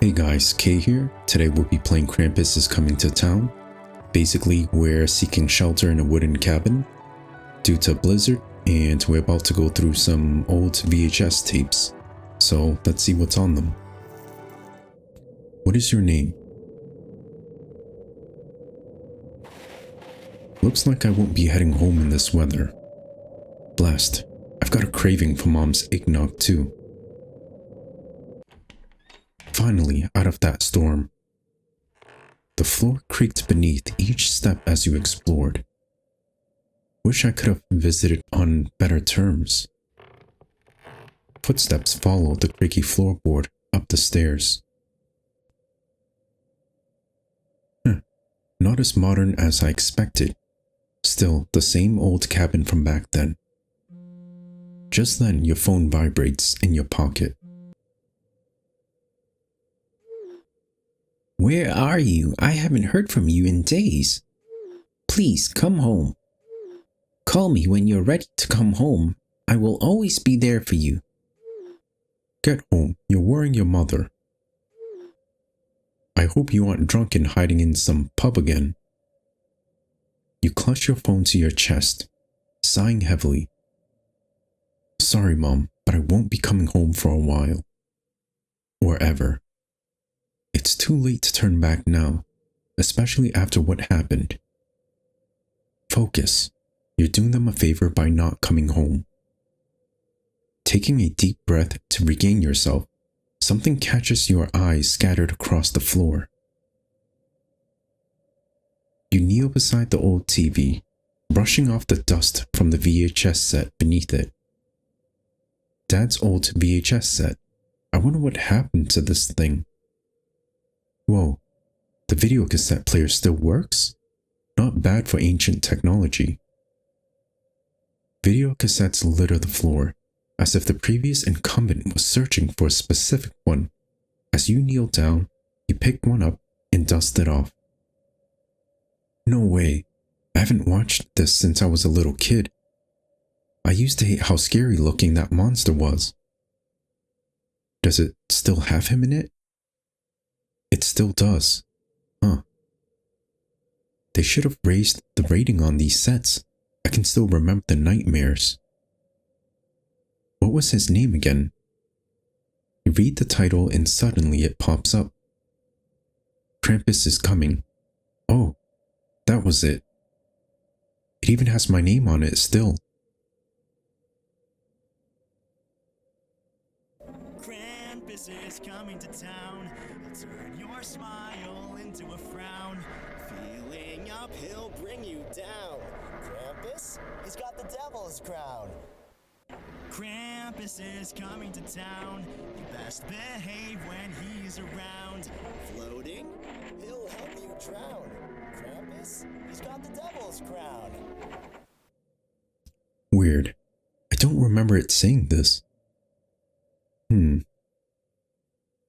Hey guys, Kay here. Today we'll be playing Krampus is Coming to Town. Basically, we're seeking shelter in a wooden cabin due to a blizzard, and we're about to go through some old VHS tapes. So let's see what's on them. What is your name? Looks like I won't be heading home in this weather. Blast, I've got a craving for Mom's eggnog too. Finally, out of that storm. The floor creaked beneath each step as you explored. Wish I could have visited on better terms. Footsteps followed the creaky floorboard up the stairs. Not as modern as I expected. Still, the same old cabin from back then. Just then, your phone vibrates in your pocket. Where are you? I haven't heard from you in days. Please come home. Call me when you're ready to come home. I will always be there for you. Get home, you're worrying your mother. I hope you aren't drunk and hiding in some pub again. You clutch your phone to your chest, sighing heavily. Sorry, Mom, but I won't be coming home for a while. Or ever. It's too late to turn back now, especially after what happened. Focus. You're doing them a favor by not coming home. Taking a deep breath to regain yourself, something catches your eyes scattered across the floor. You kneel beside the old TV, brushing off the dust from the VHS set beneath it. Dad's old VHS set. I wonder what happened to this thing. Whoa, the video cassette player still works? Not bad for ancient technology. Video cassettes litter the floor, as if the previous incumbent was searching for a specific one. As you kneel down, you pick one up and dust it off. No way, I haven't watched this since I was a little kid. I used to hate how scary looking that monster was. Does it still have him in it? It still does. Huh. They should have raised the rating on these sets. I can still remember the nightmares. What was his name again? You read the title and suddenly it pops up. Krampus is Coming. Oh, that was it. It even has my name on it still. Krampus is coming to town. Turn your smile into a frown. Feeling up, he'll bring you down. Krampus, he's got the devil's crown. Krampus is coming to town. You best behave when he's around. Floating, he'll help you drown. Krampus, he's got the devil's crown. Weird. I don't remember it saying this.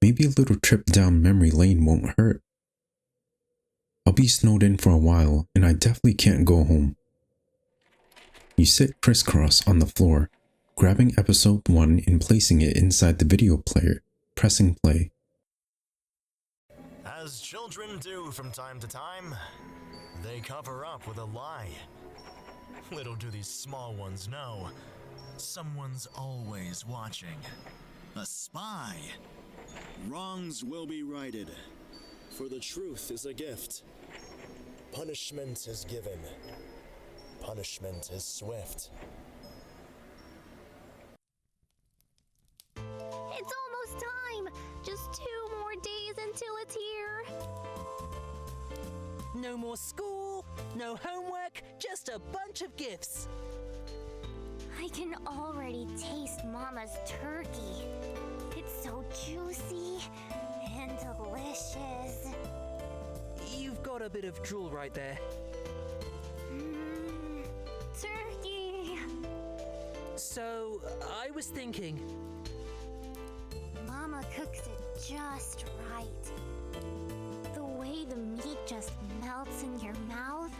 Maybe a little trip down memory lane won't hurt. I'll be snowed in for a while, and I definitely can't go home. You sit crisscross on the floor, grabbing episode 1 and placing it inside the video player, pressing play. As children do from time to time, they cover up with a lie. Little do these small ones know, someone's always watching. A spy. Wrongs will be righted, for the truth is a gift. Punishment is given. Punishment is swift. It's almost time! Just 2 more days until it's here. No more school, no homework, just a bunch of gifts. I can already taste Mama's turkey. It's so juicy and delicious. You've got a bit of drool right there. Turkey! So, I was thinking... Mama cooks it just right. The way the meat just melts in your mouth.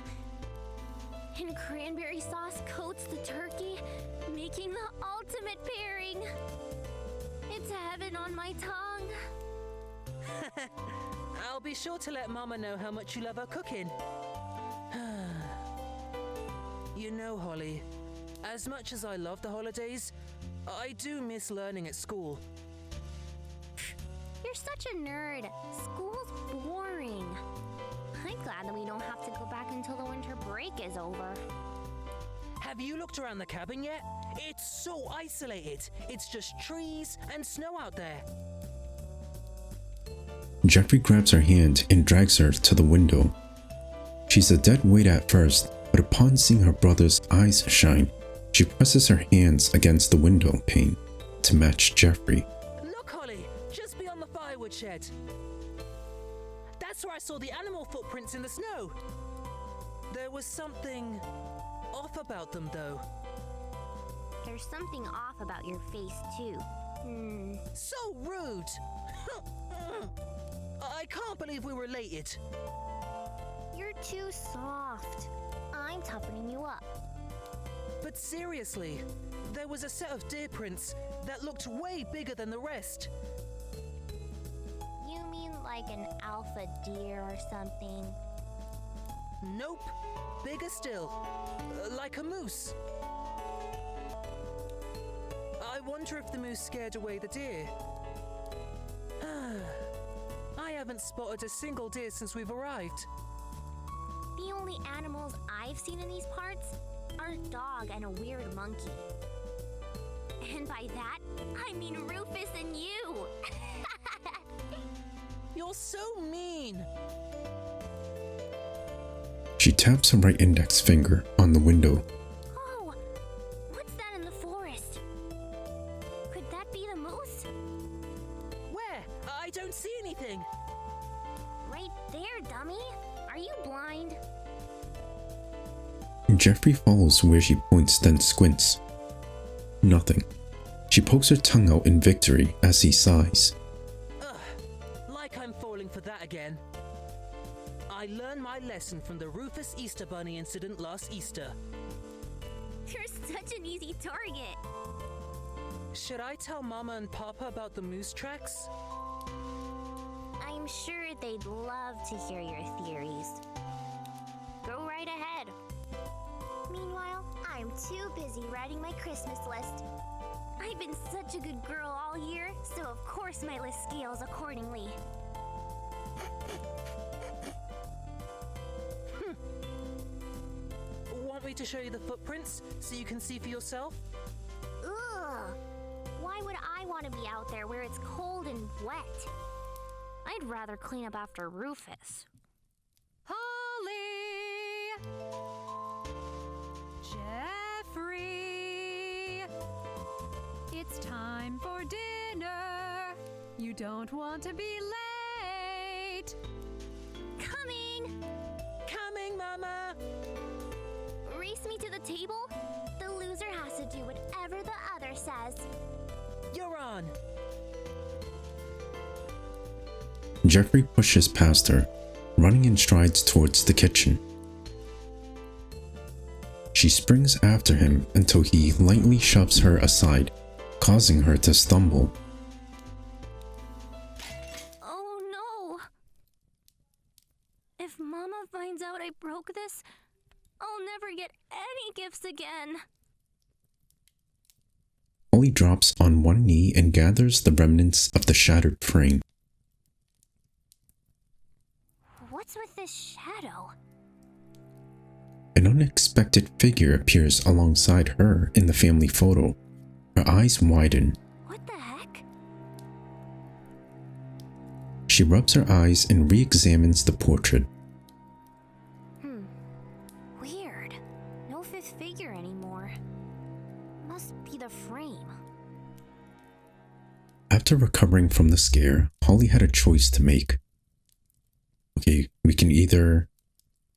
And cranberry sauce coats the turkey, making the ultimate pairing. It's heaven on my tongue. be sure to let Mama know how much you love her cooking. You know, Holly, as much as I love the holidays, I do miss learning at school. You're such a nerd. School's boring. I'm glad that we don't have to go back until the winter break is over. Have you looked around the cabin yet? It's so isolated. It's just trees and snow out there. Jeffrey grabs her hand and drags her to the window. She's a dead weight at first, but upon seeing her brother's eyes shine, she presses her hands against the window pane to match Jeffrey. Look, Holly, just beyond the firewood shed. That's where I saw the animal footprints in the snow. There was something off about them, though. There's something off about your face, too. So rude! I can't believe we're related. You're too soft. I'm toughening you up. But seriously, there was a set of deer prints that looked way bigger than the rest. You mean like an alpha deer or something? Nope. Bigger still. Like a moose. I wonder if the moose scared away the deer. I haven't spotted a single deer since we've arrived. The only animals I've seen in these parts are a dog and a weird monkey. And by that, I mean Rufus and you. You're so mean. She taps her right index finger on the window. Oh, what's that in the forest? Could that be the moose? Where? I don't see anything. Right there, dummy. Are you blind? Jeffrey follows where she points, then squints. Nothing. She pokes her tongue out in victory as he sighs. Ugh, like I'm falling for that again. I learned my lesson from the Rufus Easter Bunny incident last Easter. You're such an easy target. Should I tell Mama and Papa about the moose tracks? I'm sure they'd love to hear your theories. Go right ahead. Meanwhile, I'm too busy writing my Christmas list. I've been such a good girl all year, so of course my list scales accordingly. Want me to show you the footprints so you can see for yourself? Ugh! Why would I want to be out there where it's cold and wet? I'd rather clean up after Rufus. Holly! Jeffrey! It's time for dinner. You don't want to be late. Coming! Coming, Mama! Race me to the table? The loser has to do whatever the other says. You're on! Jeffrey pushes past her, running in strides towards the kitchen. She springs after him until he lightly shoves her aside, causing her to stumble. Oh no! If Mama finds out I broke this, I'll never get any gifts again. Holly drops on one knee and gathers the remnants of the shattered frame. What's with this shadow? An unexpected figure appears alongside her in the family photo. Her eyes widen. What the heck? She rubs her eyes and re-examines the portrait. Weird. No fifth figure anymore. Must be the frame. After recovering from the scare, Holly had a choice to make. Okay, we can either,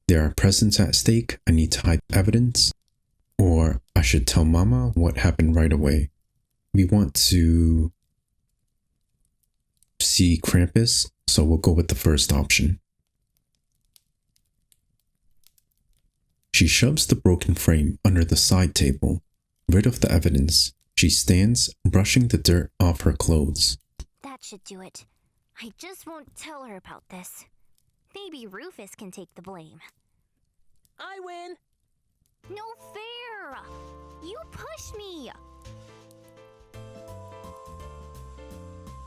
there are presents at stake, I need to hide evidence, or I should tell Mama what happened right away. We want to see Krampus, so we'll go with the first option. She shoves the broken frame under the side table. Rid of the evidence, she stands, brushing the dirt off her clothes. That should do it. I just won't tell her about this. Maybe Rufus can take the blame. I win! No fair! You pushed me!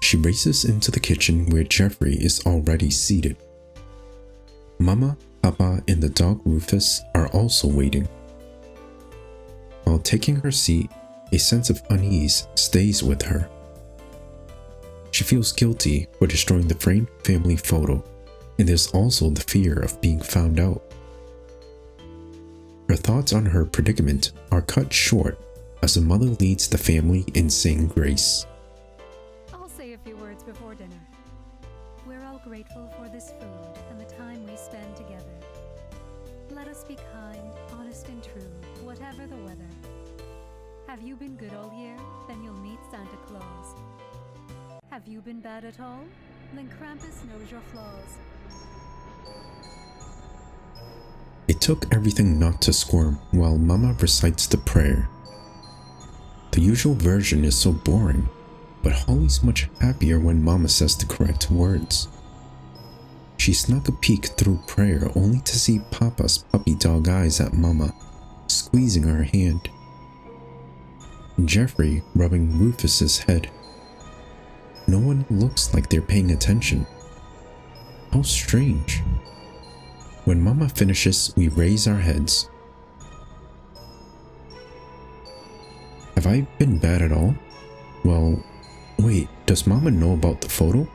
She races into the kitchen where Jeffrey is already seated. Mama, Papa, and the dog Rufus are also waiting. While taking her seat, a sense of unease stays with her. She feels guilty for destroying the framed family photo, and there's also the fear of being found out. Her thoughts on her predicament are cut short as the mother leads the family in saying grace. I'll say a few words before dinner. We're all grateful for this food and the time we spend together. Let us be kind, honest, and true, whatever the weather. Have you been good all year? Then you'll meet Santa Claus. Have you been bad at all? Then Krampus knows your flaws. It took everything not to squirm while Mama recites the prayer. The usual version is so boring, but Holly's much happier when Mama says the correct words. She snuck a peek through prayer only to see Papa's puppy dog eyes at Mama, squeezing her hand. Jeffrey rubbing Rufus's head. No one looks like they're paying attention. How strange. When Mama finishes, we raise our heads. Have I been bad at all? Well, wait, does Mama know about the photo?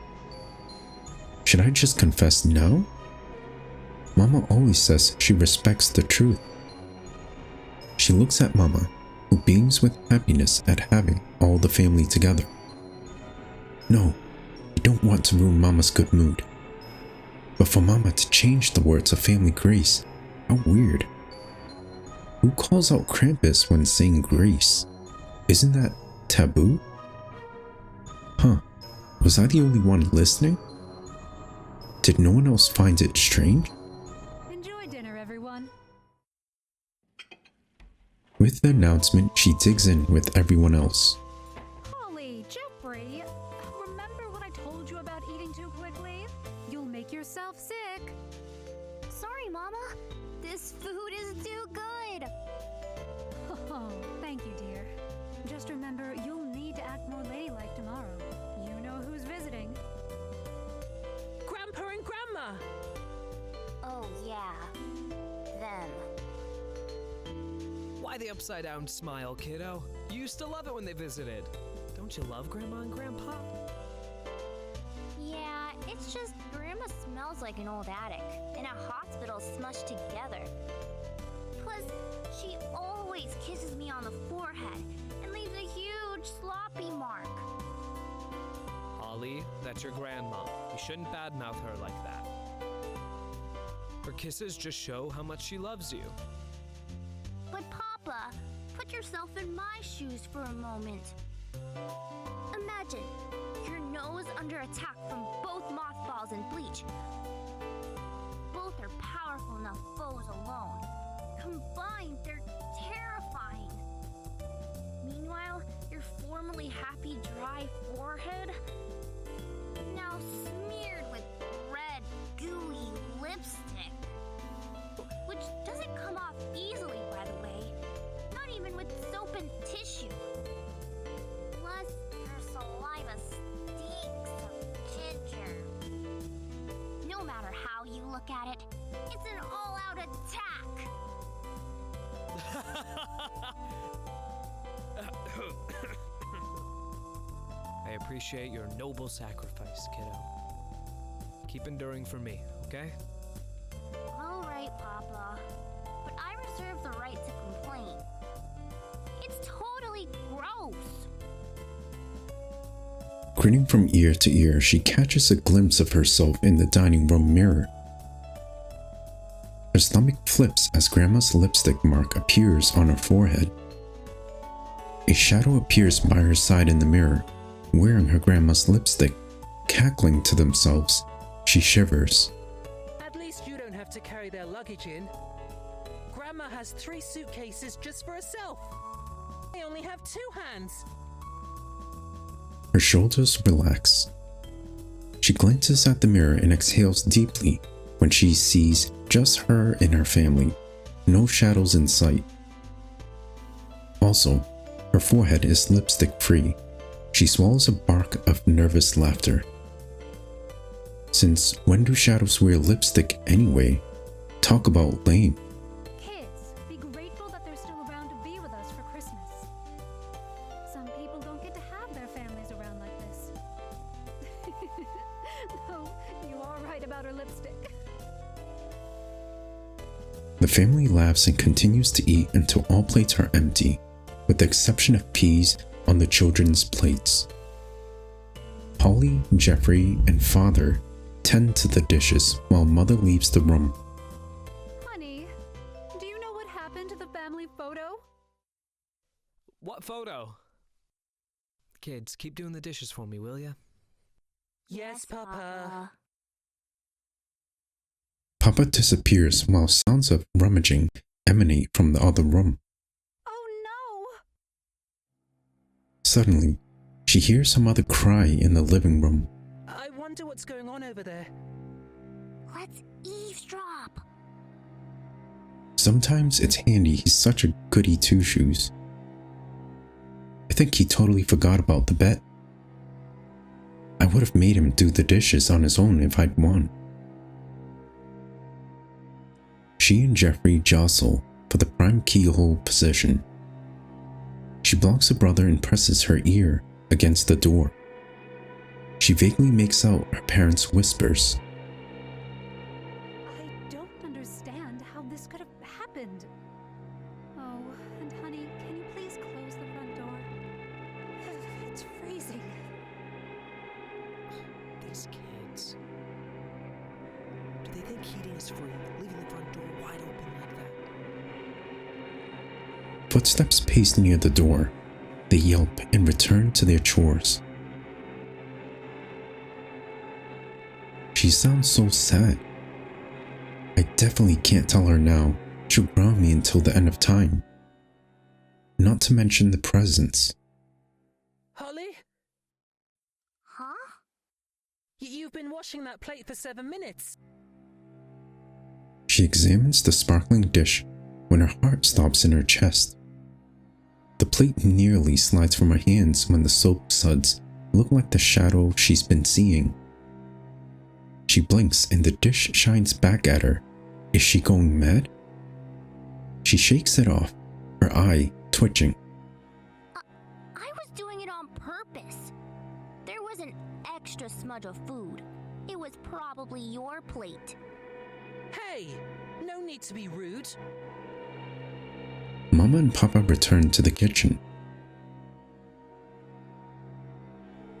Should I just confess now? Mama always says she respects the truth. She looks at Mama, who beams with happiness at having all the family together. No, I don't want to ruin Mama's good mood. But for Mama to change the words of family grace, how weird. Who calls out Krampus when saying grace? Isn't that taboo? Huh, was I the only one listening? Did no one else find it strange? Enjoy dinner, everyone. With the announcement, she digs in with everyone else. Holly, Jeffrey, remember what I told you about eating too quickly? You'll make yourself sick. Sorry, Mama. This food is too good. Oh, thank you, dear. Just remember, you'll need to act more ladylike tomorrow. You know who's visiting. Grandpa and Grandma! Oh, yeah. Them. Why the upside down smile, kiddo? You used to love it when they visited. Don't you love Grandma and Grandpa? Yeah, it's just Grandma smells like an old attic and a hospital smushed together. Plus, she always kisses me on the forehead and leaves a huge sloppy mark. Holly, that's your grandma. You shouldn't badmouth her like that. Her kisses just show how much she loves you. But Papa, put yourself in my shoes for a moment. Imagine your nose under attack from both mothballs and bleach. Both are powerful enough foes alone. Combined, they're terrifying. Meanwhile, your formerly happy, dry forehead, now smeared with red, gooey lipstick. Which doesn't come off easily, by the way. Not even with soap and tissue. Plus, your saliva stinks of ginger. No matter how you look at it, it's an all-out attack. I appreciate your noble sacrifice, kiddo. Keep enduring for me, okay? All right, Papa. But I reserve the right to complain. It's totally gross. Grinning from ear to ear, she catches a glimpse of herself in the dining room mirror. Her stomach flips as Grandma's lipstick mark appears on her forehead. A shadow appears by her side in the mirror, wearing her grandma's lipstick. Cackling to themselves, she shivers. At least you don't have to carry their luggage in. Grandma has 3 suitcases just for herself. I only have 2 hands. Her shoulders relax. She glances at the mirror and exhales deeply when she sees just her and her family, no shadows in sight. Also, her forehead is lipstick free. She swallows a bark of nervous laughter. Since when do shadows wear lipstick anyway? Talk about lame. Kids, be grateful that they're still around to be with us for Christmas. Some people don't get to have their families around like this. No, you are right about her lipstick. The family laughs and continues to eat until all plates are empty, with the exception of peas on the children's plates. Polly, Jeffrey, and Father tend to the dishes while Mother leaves the room. Honey, do you know what happened to the family photo? What photo? Kids, keep doing the dishes for me, will ya? Yes, Papa. Papa disappears while sounds of rummaging emanate from the other room. Oh no! Suddenly, she hears her mother cry in the living room. I wonder what's going on over there. Let's eavesdrop. Sometimes it's handy he's such a goody two-shoes. I think he totally forgot about the bet. I would have made him do the dishes on his own if I'd won. She and Jeffrey jostle for the prime keyhole position. She blocks her brother and presses her ear against the door. She vaguely makes out her parents' whispers. I don't understand how this could have happened. Oh, and honey, can you please close the front door? It's freezing. These kids. Do they think heating is free, leaving the front door wide open like that? Footsteps pace near the door. They yelp and return to their chores. She sounds so sad. I definitely can't tell her now. She'll ground me until the end of time. Not to mention the presents. Holly? Huh? You've been washing that plate for 7 minutes. She examines the sparkling dish when her heart stops in her chest. The plate nearly slides from her hands when the soap suds look like the shadow she's been seeing. She blinks and the dish shines back at her. Is she going mad? She shakes it off, her eye twitching. I was doing it on purpose. There was an extra smudge of food. It was probably your plate. Hey, no need to be rude. Mama and Papa return to the kitchen.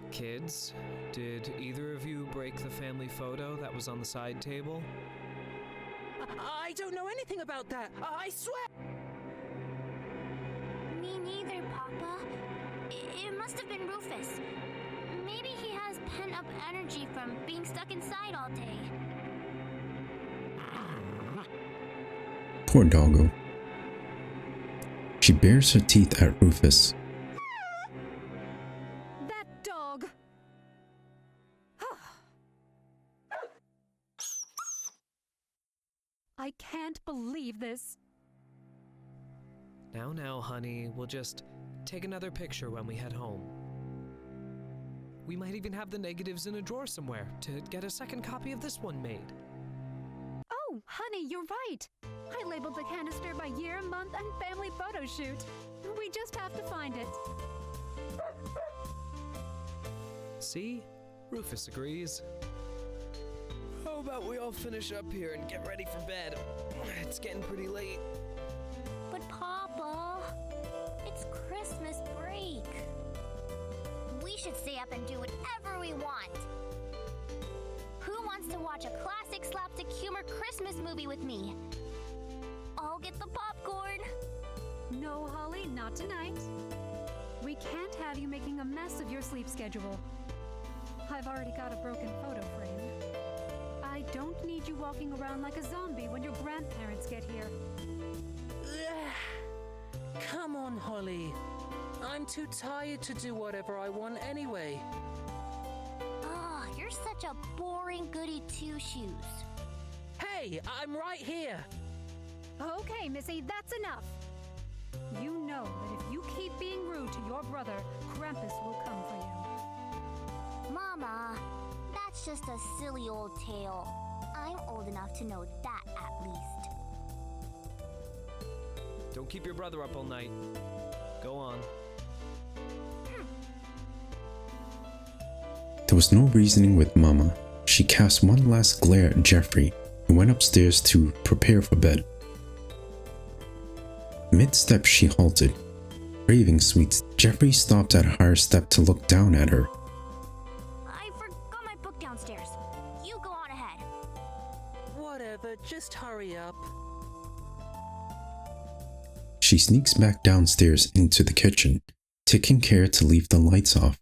Kids, did either of you break the family photo that was on the side table? I don't know anything about that. I swear. Me neither, Papa. It must have been Rufus. Maybe he has pent-up energy from being stuck inside all day. Poor doggo. She bares her teeth at Rufus. That dog! I can't believe this. Now, honey, we'll just take another picture when we head home. We might even have the negatives in a drawer somewhere to get a second copy of this one made. Oh, honey, you're right. I labeled the canister by year, month, and family photo shoot. We just have to find it. See? Rufus agrees. How about we all finish up here and get ready for bed? It's getting pretty late. But Papa, it's Christmas break. We should stay up and do whatever we want. Who wants to watch a classic slapstick humor Christmas movie with me? I'll get the popcorn. No, Holly, not tonight. We can't have you making a mess of your sleep schedule. I've already got a broken photo frame. I don't need you walking around like a zombie when your grandparents get here. Come on, Holly. I'm too tired to do whatever I want anyway. Oh, you're such a boring goody two-shoes. Hey, I'm right here. Okay, Missy, that's enough. You know that if you keep being rude to your brother, Krampus will come for you. Mama, that's just a silly old tale. I'm old enough to know that at least. Don't keep your brother up all night. Go on. There was no reasoning with Mama. She cast one last glare at Jeffrey and went upstairs to prepare for bed. Mid-step she halted. Craving sweets, Jeffrey stopped at a higher step to look down at her. I forgot my book downstairs. You go on ahead. Whatever, just hurry up. She sneaks back downstairs into the kitchen, taking care to leave the lights off.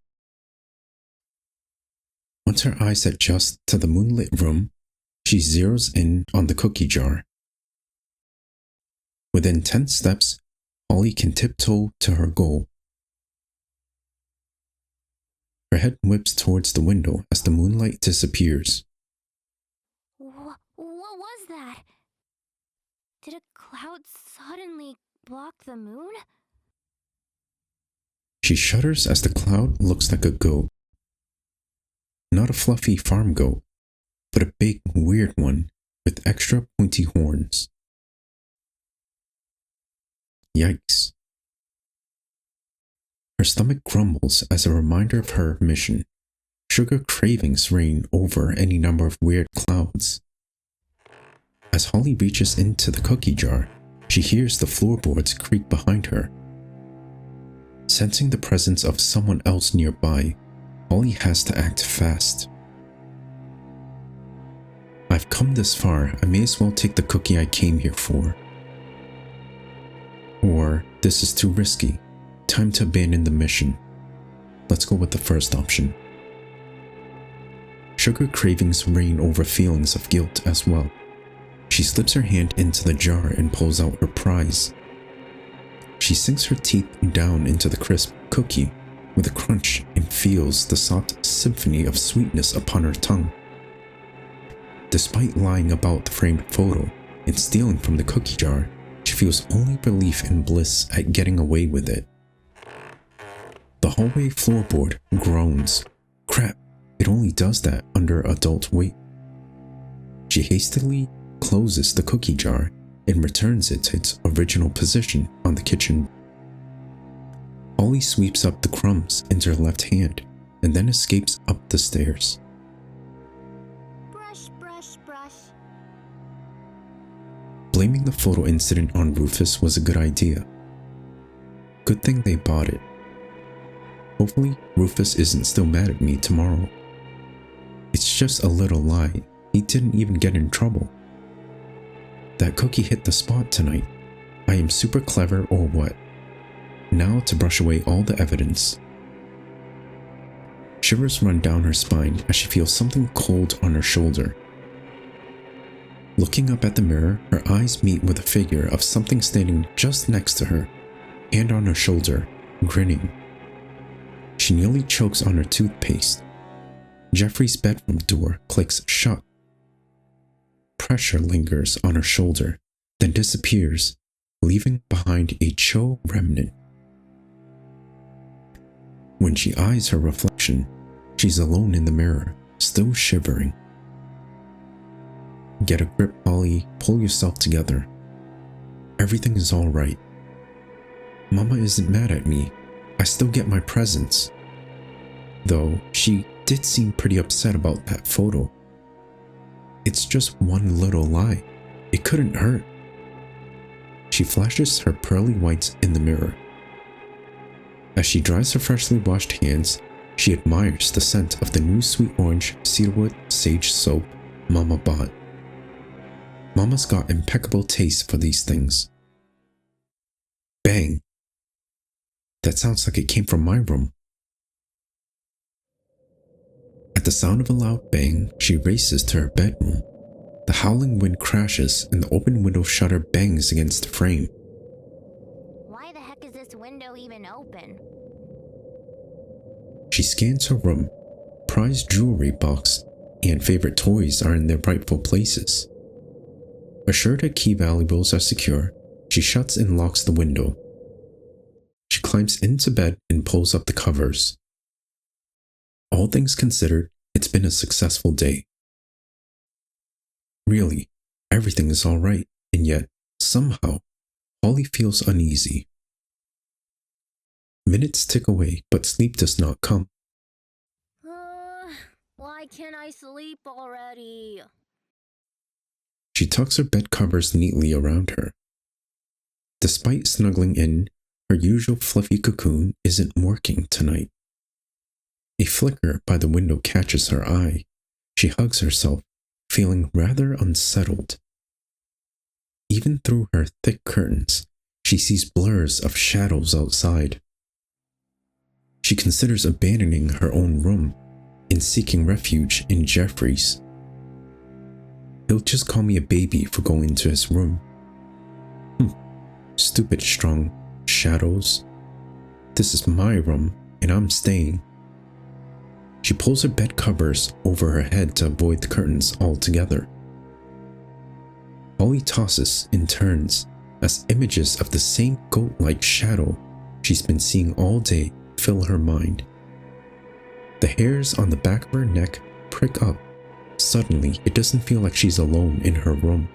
Once her eyes adjust to the moonlit room, she zeroes in on the cookie jar. Within 10 steps, Holly can tiptoe to her goal. Her head whips towards the window as the moonlight disappears. What was that? Did a cloud suddenly block the moon? She shudders as the cloud looks like a goat. Not a fluffy farm goat, but a big, weird one with extra pointy horns. Yikes. Her stomach grumbles as a reminder of her mission. Sugar cravings reign over any number of weird clouds. As Holly reaches into the cookie jar, she hears the floorboards creak behind her. Sensing the presence of someone else nearby, Holly has to act fast. I've come this far, I may as well take the cookie I came here for. Or, this is too risky. Time to abandon the mission. Let's go with the first option. Sugar cravings reign over feelings of guilt as well. She slips her hand into the jar and pulls out her prize. She sinks her teeth down into the crisp cookie with a crunch and feels the soft symphony of sweetness upon her tongue. Despite lying about the framed photo and stealing from the cookie jar, she feels only relief and bliss at getting away with it. The hallway floorboard groans. Crap, it only does that under adult weight. She hastily closes the cookie jar and returns it to its original position on the kitchen. Holly sweeps up the crumbs into her left hand and then escapes up the stairs. Brush, brush, brush. Blaming the photo incident on Rufus was a good idea. Good thing they bought it. Hopefully, Rufus isn't still mad at me tomorrow. It's just a little lie. He didn't even get in trouble. That cookie hit the spot tonight. I am super clever or what? Now to brush away all the evidence. Shivers run down her spine as she feels something cold on her shoulder. Looking up at the mirror, her eyes meet with a figure of something standing just next to her, hand on her shoulder, grinning. She nearly chokes on her toothpaste. Jeffrey's bedroom door clicks shut. Pressure lingers on her shoulder, then disappears, leaving behind a chill remnant. When she eyes her reflection, she's alone in the mirror, still shivering. Get a grip, Holly. Pull yourself together. Everything is alright. Mama isn't mad at me. I still get my presents. Though she did seem pretty upset about that photo. It's just one little lie. It couldn't hurt. She flashes her pearly whites in the mirror. As she dries her freshly washed hands, she admires the scent of the new sweet orange cedarwood sage soap Mama bought. Mama's got impeccable taste for these things. Bang! That sounds like it came from my room. At the sound of a loud bang, she races to her bedroom. The howling wind crashes and the open window shutter bangs against the frame. Why the heck is this window even open? She scans her room. Prized jewelry box and favorite toys are in their rightful places. Assured her key valuables are secure, she shuts and locks the window. She climbs into bed and pulls up the covers. All things considered, it's been a successful day. Really, everything is alright, and yet, somehow, Holly feels uneasy. Minutes tick away, but sleep does not come. Why can't I sleep already? She tucks her bed covers neatly around her. Despite snuggling in, her usual fluffy cocoon isn't working tonight. A flicker by the window catches her eye. She hugs herself, feeling rather unsettled. Even through her thick curtains, she sees blurs of shadows outside. She considers abandoning her own room and seeking refuge in Jeffrey's. He'll just call me a baby for going into his room. Stupid strong shadows. This is my room, and I'm staying. She pulls her bed covers over her head to avoid the curtains altogether. Holly tosses and turns as images of the same goat-like shadow she's been seeing all day fill her mind. The hairs on the back of her neck prick up. Suddenly, it doesn't feel like she's alone in her room.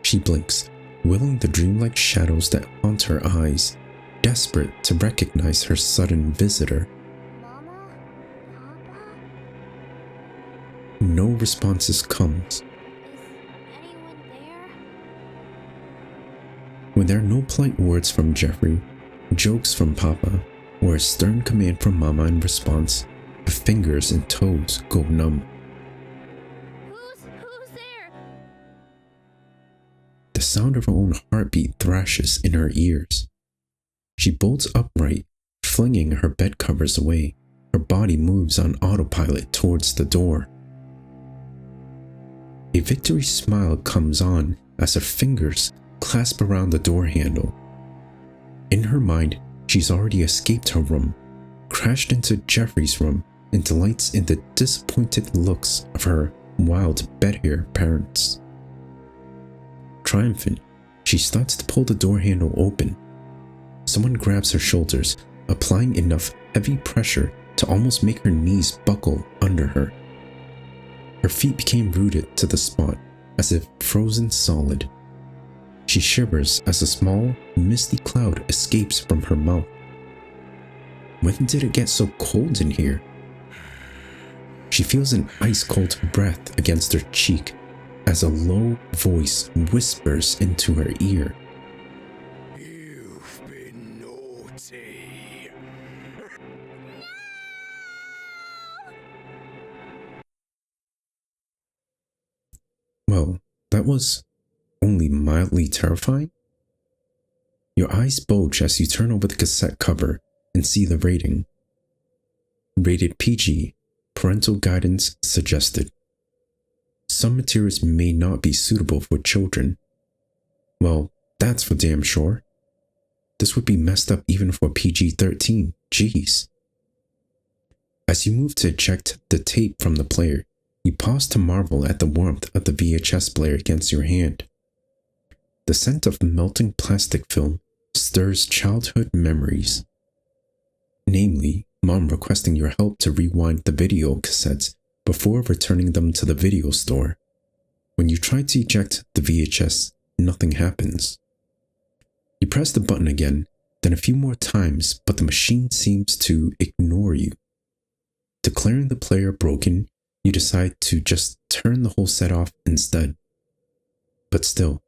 She blinks, willing the dreamlike shadows that haunt her eyes, desperate to recognize her sudden visitor. Mama? Papa? No responses comes. Is anyone there? When there are no polite words from Jeffrey, jokes from Papa, or a stern command from Mama in response, her fingers and toes go numb. Who's there? The sound of her own heartbeat thrashes in her ears. She bolts upright, flinging her bed covers away. Her body moves on autopilot towards the door. A victory smile comes on as her fingers clasp around the door handle. In her mind, she's already escaped her room, crashed into Jeffrey's room, and delights in the disappointed looks of her wild bed-hair parents. Triumphant, she starts to pull the door handle open. Someone grabs her shoulders, applying enough heavy pressure to almost make her knees buckle under her. Her feet became rooted to the spot, as if frozen solid. She shivers as a small, misty cloud escapes from her mouth. When did it get so cold in here? She feels an ice-cold breath against her cheek as a low voice whispers into her ear. You've been naughty. Well, that was only mildly terrifying. Your eyes bulge as you turn over the cassette cover and see the rating. Rated PG, parental guidance suggested. Some materials may not be suitable for children. Well, that's for damn sure. This would be messed up even for PG-13, jeez. As you move to eject the tape from the player, you pause to marvel at the warmth of the VHS player against your hand. The scent of melting plastic film stirs childhood memories. Namely, Mom requesting your help to rewind the video cassettes before returning them to the video store. When you try to eject the VHS, nothing happens. You press the button again, then a few more times, but the machine seems to ignore you. Declaring the player broken, you decide to just turn the whole set off instead. But still,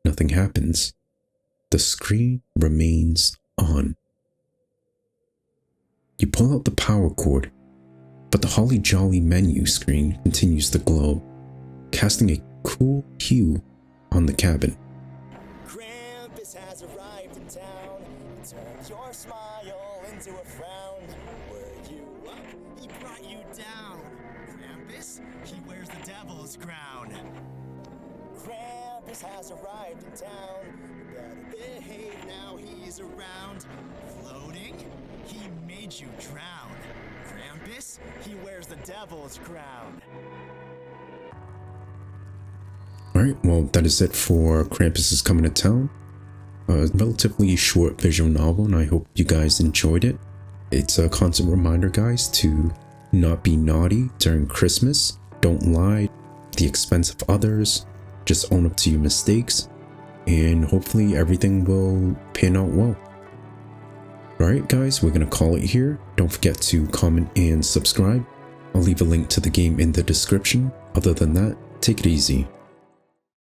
nothing happens. The screen remains on. You pull out the power cord, but the Holly Jolly menu screen continues to glow, casting a cool hue on the cabin. Krampus has arrived in town. He turned your smile into a frown. Were you up? He brought you down. Krampus, he wears the devil's crown. Krampus has arrived in town. You better behave now he's around. Floating, he made you drown. Krampus, he wears the devil's crown. Alright, well, that is it for Krampus is Coming to Town. A relatively short visual novel, and I hope you guys enjoyed it. It's a constant reminder, guys, to not be naughty during Christmas. Don't lie at the expense of others. Just own up to your mistakes, and hopefully everything will pan out well. Alright guys, we're gonna call it here. Don't forget to comment and subscribe. I'll leave a link to the game in the description. Other than that, take it easy.